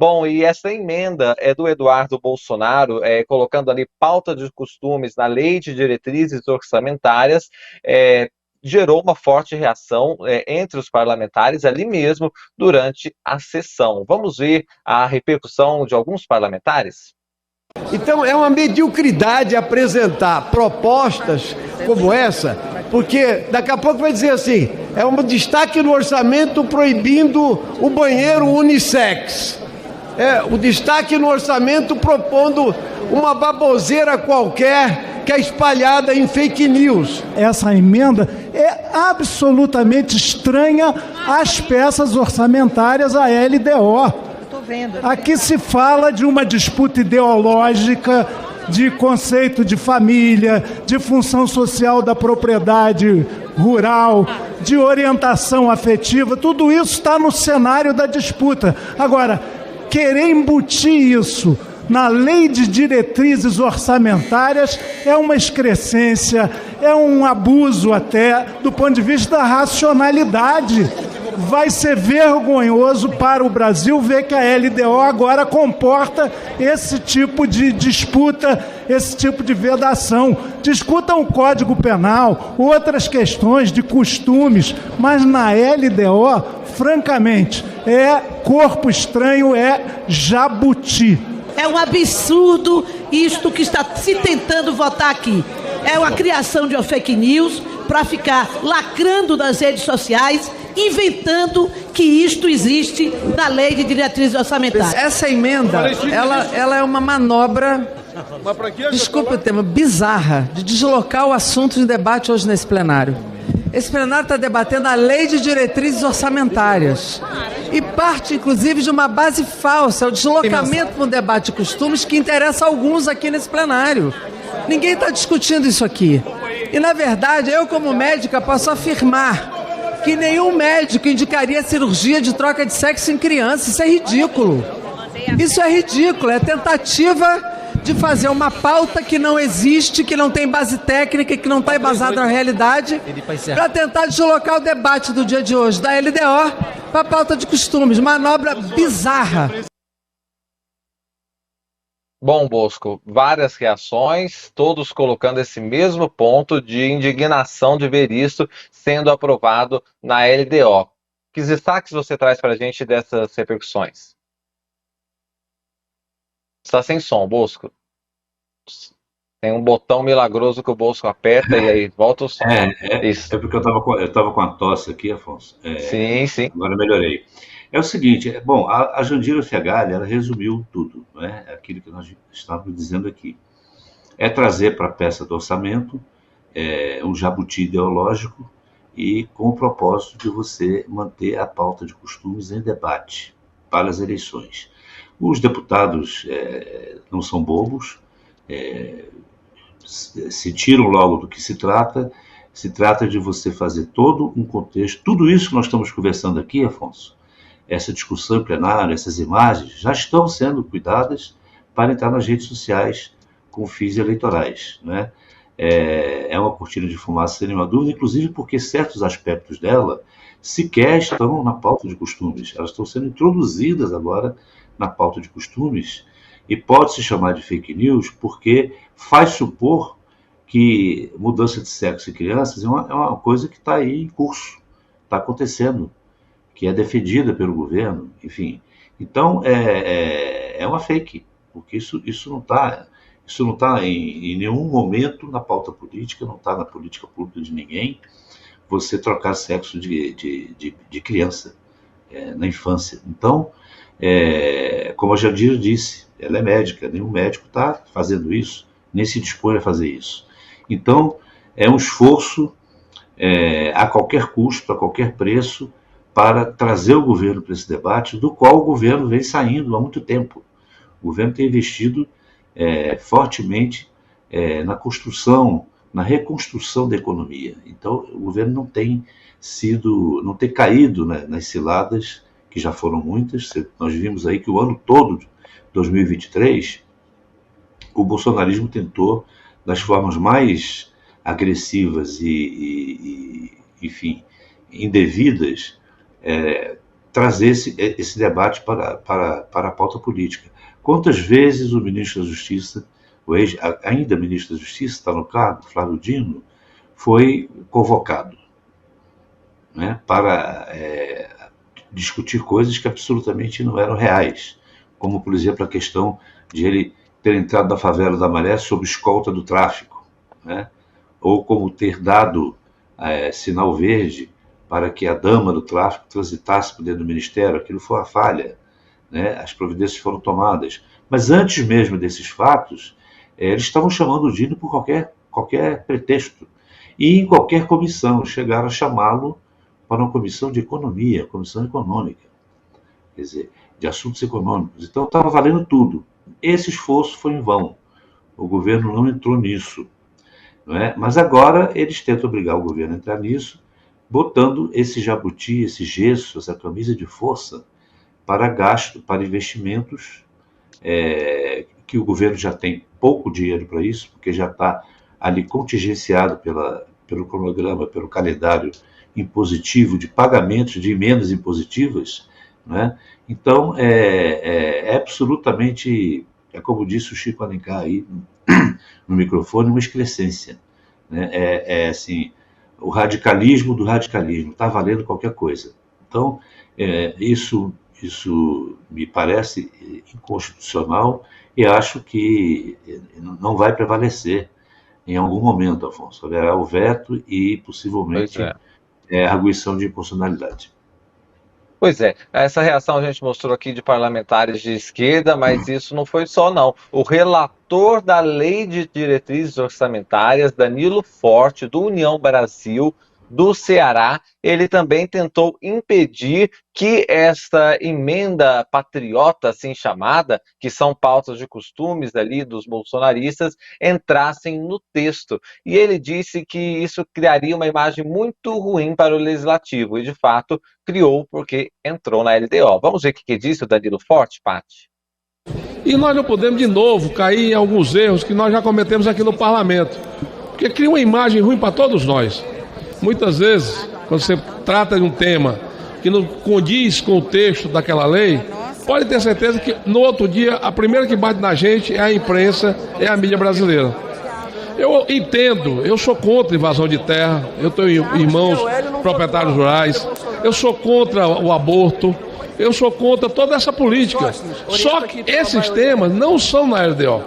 Bom, e essa emenda é do Eduardo Bolsonaro, colocando ali pauta de costumes na lei de diretrizes orçamentárias, é, gerou uma forte reação entre os parlamentares ali mesmo durante a sessão. Vamos ver a repercussão de alguns parlamentares? Então é uma mediocridade apresentar propostas como essa, porque daqui a pouco vai dizer assim, é um destaque no orçamento proibindo o banheiro unissex. O destaque no orçamento propondo uma baboseira qualquer que é espalhada em fake news. Essa emenda é absolutamente estranha às peças orçamentárias, à LDO. Aqui se fala de uma disputa ideológica, de conceito de família, de função social da propriedade rural, de orientação afetiva, tudo isso está no cenário da disputa. Agora, querer embutir isso na lei de diretrizes orçamentárias é uma excrescência, é um abuso até do ponto de vista da racionalidade. Vai ser vergonhoso para o Brasil ver que a LDO agora comporta esse tipo de disputa, esse tipo de vedação. Discutam o Código Penal, outras questões de costumes, mas na LDO, francamente, é corpo estranho, é jabuti. É um absurdo isto que está se tentando votar aqui. É uma criação de uma fake news para ficar lacrando nas redes sociais, inventando que isto existe na lei de diretrizes orçamentárias. Essa emenda, ela é uma manobra, desculpa o termo, bizarra, de deslocar o assunto de debate hoje nesse plenário. Esse plenário está debatendo a lei de diretrizes orçamentárias e parte, inclusive, de uma base falsa, o deslocamento para um debate de costumes que interessa a alguns aqui nesse plenário. Ninguém está discutindo isso aqui. E, na verdade, eu, como médica, posso afirmar que nenhum médico indicaria cirurgia de troca de sexo em criança. Isso é ridículo. Isso é ridículo. É tentativa de fazer uma pauta que não existe, que não tem base técnica, que não está embasada na realidade, para tentar deslocar o debate do dia de hoje da LDO para a pauta de costumes. Manobra bizarra. Bom, Bosco, várias reações, todos colocando esse mesmo ponto de indignação de ver isso sendo aprovado na LDO. Que destaques você traz para a gente dessas repercussões? Está sem som, Bosco. Tem um botão milagroso que o Bosco aperta e aí volta o som. Isso. É porque eu estava com a tosse aqui, Afonso. Sim. Agora melhorei. É o seguinte, a Jandira Fegali, ela resumiu tudo, né? Aquilo que nós estávamos dizendo aqui. É trazer para a peça do orçamento um jabuti ideológico e com o propósito de você manter a pauta de costumes em debate para as eleições. Os deputados não são bobos, se tiram logo do que se trata de você fazer todo um contexto, tudo isso que nós estamos conversando aqui, Afonso, essa discussão em plenário, essas imagens, já estão sendo cuidadas para entrar nas redes sociais com fins eleitorais, né? É uma cortina de fumaça, sem nenhuma dúvida, inclusive porque certos aspectos dela sequer estão na pauta de costumes, elas estão sendo introduzidas agora na pauta de costumes e pode-se chamar de fake news porque faz supor que mudança de sexo em crianças é uma coisa que está aí em curso, está acontecendo, que é defendida pelo governo, enfim. Então, é uma fake, porque isso não está em nenhum momento na pauta política, não está na política pública de ninguém, você trocar sexo de criança na infância. Então, como a Jandira disse, ela é médica, nenhum médico está fazendo isso, nem se dispõe a fazer isso. Então, é um esforço a qualquer custo, a qualquer preço, para trazer o governo para esse debate, do qual o governo vem saindo há muito tempo. O governo tem investido fortemente na construção, na reconstrução da economia. Então, o governo não tem caído, né, nas ciladas, que já foram muitas. Nós vimos aí que o ano todo, 2023, o bolsonarismo tentou, das formas mais agressivas e enfim, indevidas, trazer esse debate para a pauta política. Quantas vezes o ministro da Justiça, ainda ministro da Justiça, está no cargo, Flávio Dino, foi convocado, né, para discutir coisas que absolutamente não eram reais, como, por exemplo, a questão de ele ter entrado na favela da Maré sob escolta do tráfico, né, ou como ter dado sinal verde para que a dama do tráfico transitasse por dentro do Ministério. Aquilo foi uma falha, né? As providências foram tomadas. Mas antes mesmo desses fatos, eles estavam chamando o Dino por qualquer pretexto. E em qualquer comissão, chegaram a chamá-lo para uma comissão de economia, comissão econômica, quer dizer, de assuntos econômicos. Então estava valendo tudo. Esse esforço foi em vão. O governo não entrou nisso, não é? Mas agora eles tentam obrigar o governo a entrar nisso, botando esse jabuti, esse gesso, essa camisa de força para gasto, para investimentos, que o governo já tem pouco dinheiro para isso, porque já está ali contingenciado pelo cronograma, pelo calendário impositivo de pagamentos de emendas impositivas, né? Então, absolutamente, como disse o Chico Alencar aí no microfone, uma excrescência, né? Assim, o radicalismo do radicalismo, está valendo qualquer coisa. Então, isso me parece inconstitucional e acho que não vai prevalecer em algum momento, Afonso. Haverá o veto e, possivelmente, a arguição de inconstitucionalidade. Pois é, essa reação a gente mostrou aqui de parlamentares de esquerda, mas isso não foi só, não. O relator da Lei de Diretrizes Orçamentárias, Danilo Forte, do União Brasil, do Ceará, ele também tentou impedir que esta emenda patriota, assim chamada, que são pautas de costumes ali dos bolsonaristas, entrassem no texto. E ele disse que isso criaria uma imagem muito ruim para o Legislativo, e de fato criou, porque entrou na LDO. Vamos ver o que disse o Danilo Forte, Paty? E nós não podemos de novo cair em alguns erros que nós já cometemos aqui no parlamento, porque cria uma imagem ruim para todos nós. Muitas vezes, quando você trata de um tema que não condiz com o texto daquela lei, pode ter certeza que no outro dia a primeira que bate na gente é a imprensa, é a mídia brasileira. Eu entendo, eu sou contra invasão de terra, eu tenho irmãos proprietários rurais, eu sou contra o aborto, eu sou contra toda essa política. Só que esses temas não são na LDO.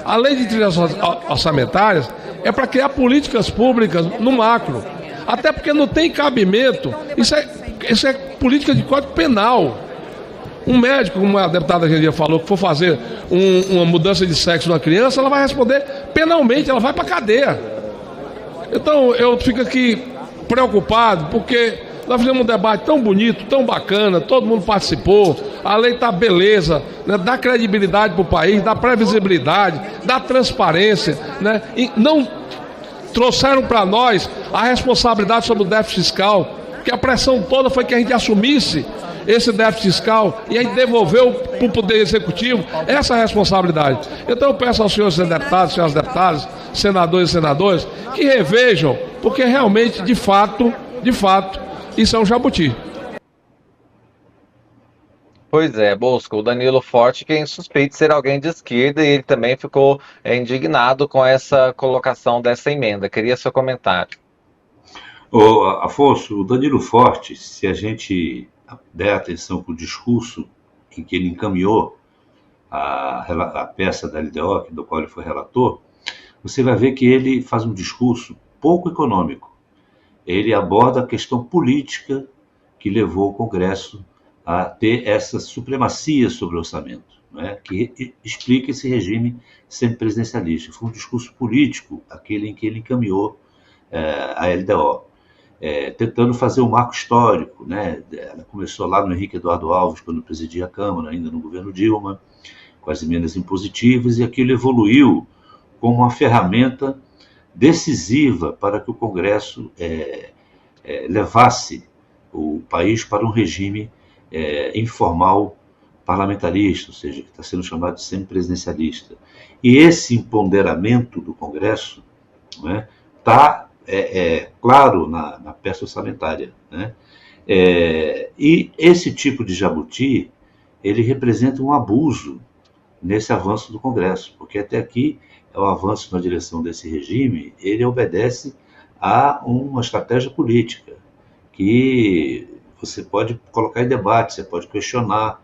A lei de trilhas orçamentárias é para criar políticas públicas no macro. Até porque não tem cabimento. Isso é política de código penal. Um médico, como a deputada Gendia falou, que for fazer uma mudança de sexo numa criança, ela vai responder penalmente, ela vai para a cadeia. Então eu fico aqui preocupado, porque nós fizemos um debate tão bonito, tão bacana, todo mundo participou, a lei está beleza, né? Dá credibilidade para o país, dá previsibilidade, dá transparência, né? E não trouxeram para nós a responsabilidade sobre o déficit fiscal, porque a pressão toda foi que a gente assumisse esse déficit fiscal e a gente devolveu para o Poder Executivo essa responsabilidade. Então eu peço aos senhores deputados, senhoras deputadas, senadores e senadoras, que revejam, porque realmente, de fato, isso é um jabuti. Pois é, Bosco, o Danilo Forte, quem suspeita ser alguém de esquerda, e ele também ficou indignado com essa colocação dessa emenda. Queria seu comentário. Afonso, o Danilo Forte, se a gente der atenção para o discurso em que ele encaminhou a peça da LDO, do qual ele foi relator, você vai ver que ele faz um discurso pouco econômico. Ele aborda a questão política que levou o Congresso a ter essa supremacia sobre o orçamento, né, que explica esse regime semipresidencialista. Foi um discurso político, aquele em que ele encaminhou a LDO, tentando fazer um marco histórico, né? Ela começou lá no Henrique Eduardo Alves, quando presidia a Câmara, ainda no governo Dilma, com as emendas impositivas, e aquilo evoluiu como uma ferramenta decisiva para que o Congresso levasse o país para um regime informal parlamentarista, ou seja, que está sendo chamado de semipresidencialista. E esse empoderamento do Congresso está claro na peça orçamentária, né? E esse tipo de jabuti, ele representa um abuso nesse avanço do Congresso, porque até aqui o avanço na direção desse regime, ele obedece a uma estratégia política, que você pode colocar em debate, você pode questionar,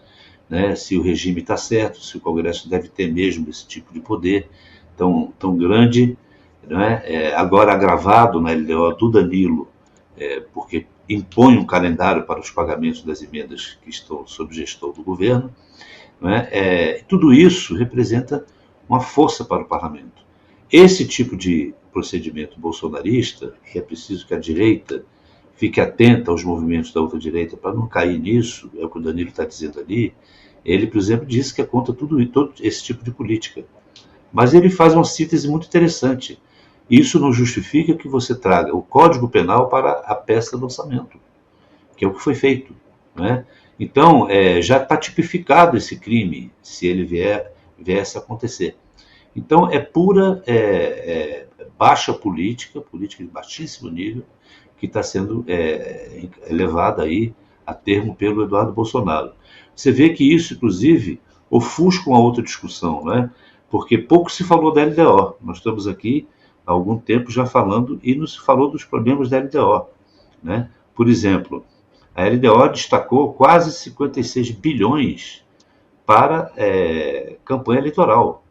né, se o regime está certo, se o Congresso deve ter mesmo esse tipo de poder tão grande, né, agora agravado na LDO do Danilo, porque impõe um calendário para os pagamentos das emendas que estão sob gestão do governo, né, tudo isso representa uma força para o parlamento. Esse tipo de procedimento bolsonarista, e é preciso que a direita fique atenta aos movimentos da ultradireita para não cair nisso, é o que o Danilo está dizendo ali. Ele, por exemplo, disse que é contra todo esse tipo de política. Mas ele faz uma síntese muito interessante. Isso não justifica que você traga o Código Penal para a peça do orçamento, que é o que foi feito, né? Então, já está tipificado esse crime, se ele viesse a acontecer. Então, é pura baixa política de baixíssimo nível, que está sendo levada aí a termo pelo Eduardo Bolsonaro. Você vê que isso, inclusive, ofusca uma outra discussão, né? Porque pouco se falou da LDO. Nós estamos aqui há algum tempo já falando e não se falou dos problemas da LDO, né? Por exemplo, a LDO destacou quase 56 bilhões para campanha eleitoral.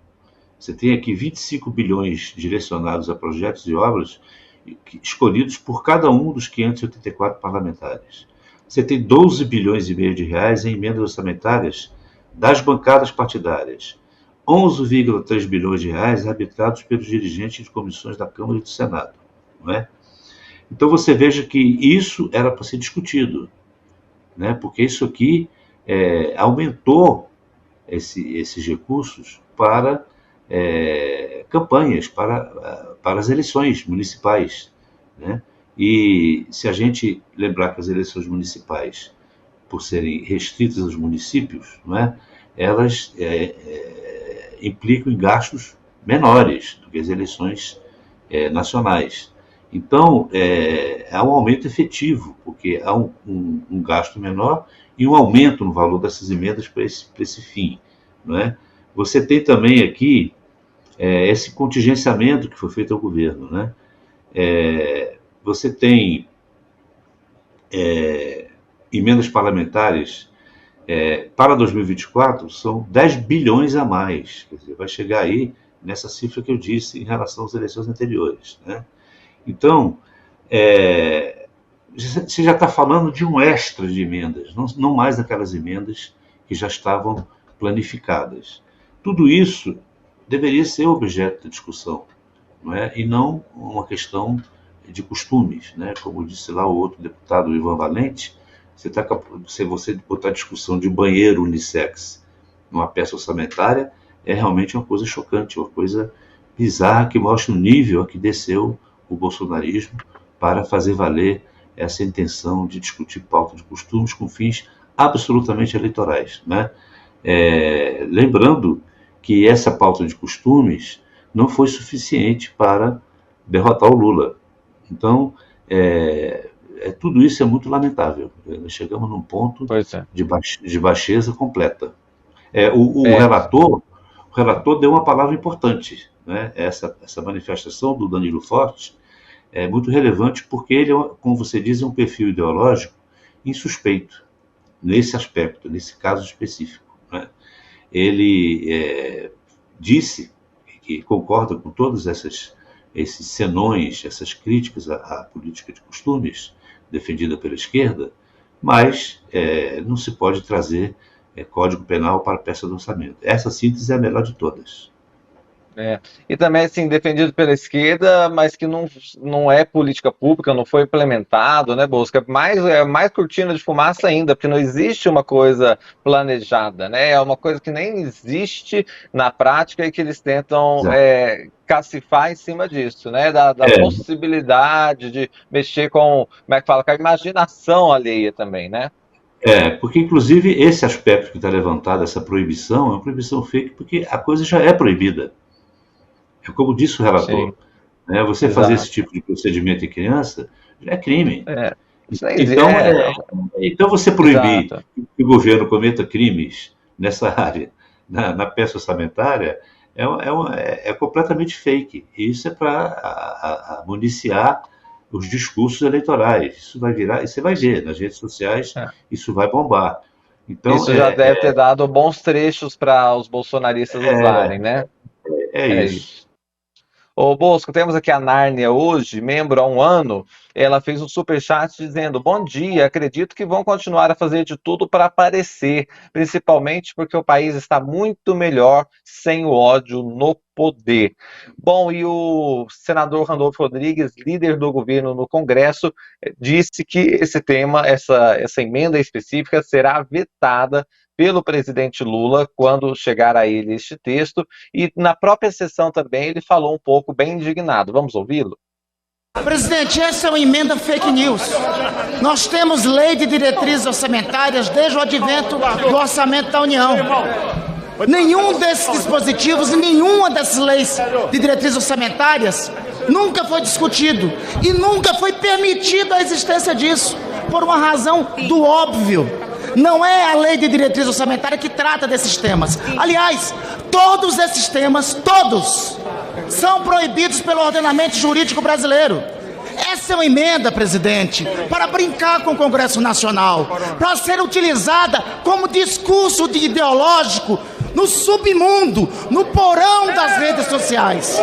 Você tem aqui 25 bilhões direcionados a projetos e obras escolhidos por cada um dos 584 parlamentares. Você tem 12 bilhões e meio de reais em emendas orçamentárias das bancadas partidárias. 11,3 bilhões de reais arbitrados pelos dirigentes de comissões da Câmara e do Senado, não é? Então você veja que isso era para ser discutido, né? Porque isso aqui aumentou esses recursos para campanhas, para as eleições municipais, né? E se a gente lembrar que as eleições municipais, por serem restritas aos municípios, não é? Elas implicam em gastos menores do que as eleições nacionais. Então, há um aumento efetivo, porque há um gasto menor e um aumento no valor dessas emendas para esse fim, não é? Você tem também aqui esse contingenciamento que foi feito ao governo, né? Você tem emendas parlamentares para 2024, são 10 bilhões a mais. Quer dizer, vai chegar aí nessa cifra que eu disse em relação às eleições anteriores, né? Então, você já está falando de um extra de emendas, não mais daquelas emendas que já estavam planificadas. Tudo isso deveria ser objeto de discussão, não é? E não uma questão de costumes, né? Como disse lá o outro deputado, Ivan Valente, se você botar discussão de banheiro unissex numa peça orçamentária, é realmente uma coisa chocante, uma coisa bizarra que mostra o nível a que desceu o bolsonarismo para fazer valer essa intenção de discutir pauta de costumes com fins absolutamente eleitorais, né? Lembrando que essa pauta de costumes não foi suficiente para derrotar o Lula. Então, tudo isso é muito lamentável. Nós chegamos num ponto de baixeza completa. O relator deu uma palavra importante, né? Essa manifestação do Danilo Forte é muito relevante porque ele, como você diz, é um perfil ideológico insuspeito nesse aspecto, nesse caso específico, né? Ele disse que concorda com todos esses senões, essas críticas à política de costumes defendida pela esquerda, mas não se pode trazer Código Penal para a peça do orçamento. Essa síntese é a melhor de todas. E também, assim, defendido pela esquerda, mas que não é política pública, não foi implementado, né, Bosco? É mais cortina de fumaça ainda, porque não existe uma coisa planejada, né? É uma coisa que nem existe na prática e que eles tentam cacifar em cima disso, né? Da possibilidade de mexer com, como é que fala, com a imaginação alheia também, né? Porque inclusive esse aspecto que está levantado, essa proibição, é uma proibição fake, porque a coisa já é proibida. É como disse o relator, né? Você fazer esse tipo de procedimento em criança já é crime. Então você proibir que o governo cometa crimes nessa área, na peça orçamentária, é completamente fake. Isso é para municiar os discursos eleitorais. Isso vai virar, e você vai ver nas redes sociais, isso vai bombar. Então, isso já deve ter dado bons trechos para os bolsonaristas usarem, né? É isso. Ô Bosco, temos aqui a Nárnia hoje, membro há um ano. Ela fez um superchat dizendo: bom dia, acredito que vão continuar a fazer de tudo para aparecer, principalmente porque o país está muito melhor sem o ódio no poder. Bom, e o senador Randolfo Rodrigues, líder do governo no Congresso, disse que esse tema, essa emenda específica, será vetada pelo presidente Lula quando chegar a ele este texto, e na própria sessão também ele falou um pouco bem indignado. Vamos ouvi-lo? Presidente, essa é uma emenda fake news. Nós temos lei de diretrizes orçamentárias desde o advento do orçamento da União. Nenhum desses dispositivos e nenhuma dessas leis de diretrizes orçamentárias nunca foi discutido e nunca foi permitida a existência disso, por uma razão do óbvio. Não é a lei de diretriz orçamentária que trata desses temas. Aliás, todos esses temas, todos, são proibidos pelo ordenamento jurídico brasileiro. Essa é uma emenda, presidente, para brincar com o Congresso Nacional, para ser utilizada como discurso ideológico no submundo, no porão das redes sociais,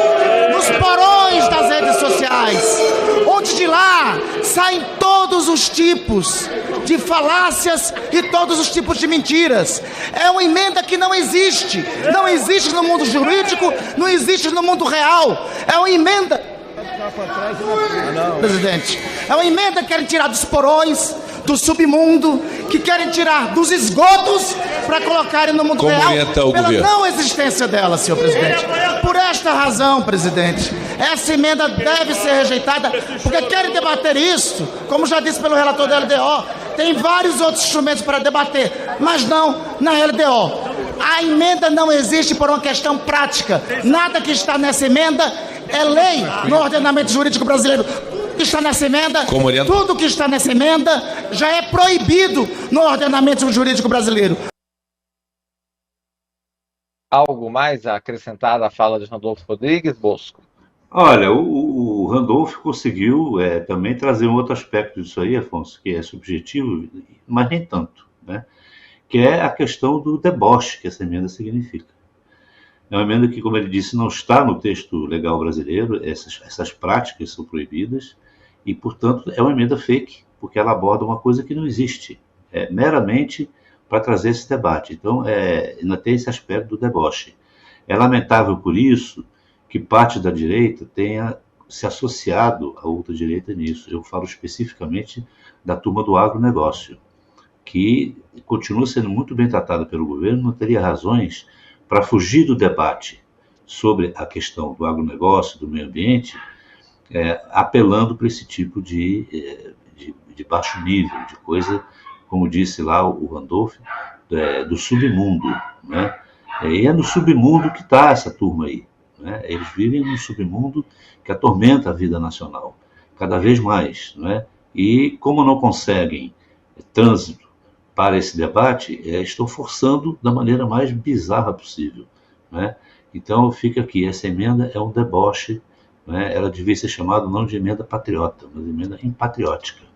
nos porões das redes sociais, onde de lá saem todos os tipos de falácias e todos os tipos de mentiras. É uma emenda que não existe no mundo jurídico, não existe no mundo real. É uma emenda, presidente, é uma emenda que querem tirar dos porões, do submundo, que querem tirar dos esgotos para colocarem no mundo real, pela não existência dela, senhor presidente. Por esta razão, presidente, essa emenda deve ser rejeitada, porque querem debater isso, como já disse pelo relator da LDO, tem vários outros instrumentos para debater, mas não na LDO. A emenda não existe por uma questão prática. Nada que está nessa emenda é lei no ordenamento jurídico brasileiro. Que está nessa emenda, tudo que está nessa emenda já é proibido no ordenamento jurídico brasileiro. Algo mais a acrescentar à fala de Randolfo Rodrigues, Bosco? Olha, o Randolfo conseguiu também trazer um outro aspecto disso aí, Afonso, que é subjetivo, mas nem tanto, né? Que é a questão do deboche que essa emenda significa. É uma emenda que, como ele disse, não está no texto legal brasileiro, essas práticas são proibidas, e, portanto, é uma emenda fake, porque ela aborda uma coisa que não existe, meramente para trazer esse debate. Então, ainda tem esse aspecto do deboche. É lamentável, por isso, que parte da direita tenha se associado à ultradireita nisso. Eu falo especificamente da turma do agronegócio, que continua sendo muito bem tratada pelo governo, não teria razões para fugir do debate sobre a questão do agronegócio, do meio ambiente, apelando para esse tipo de baixo nível, de coisa, como disse lá o Randolph, do submundo, né? E é no submundo que está essa turma aí, né? Eles vivem num submundo que atormenta a vida nacional, cada vez mais, né? E como não conseguem trânsito para esse debate, estão forçando da maneira mais bizarra possível, né? Então fica aqui, essa emenda é um deboche, né? Ela devia ser chamada não de emenda patriota, mas de emenda impatriótica.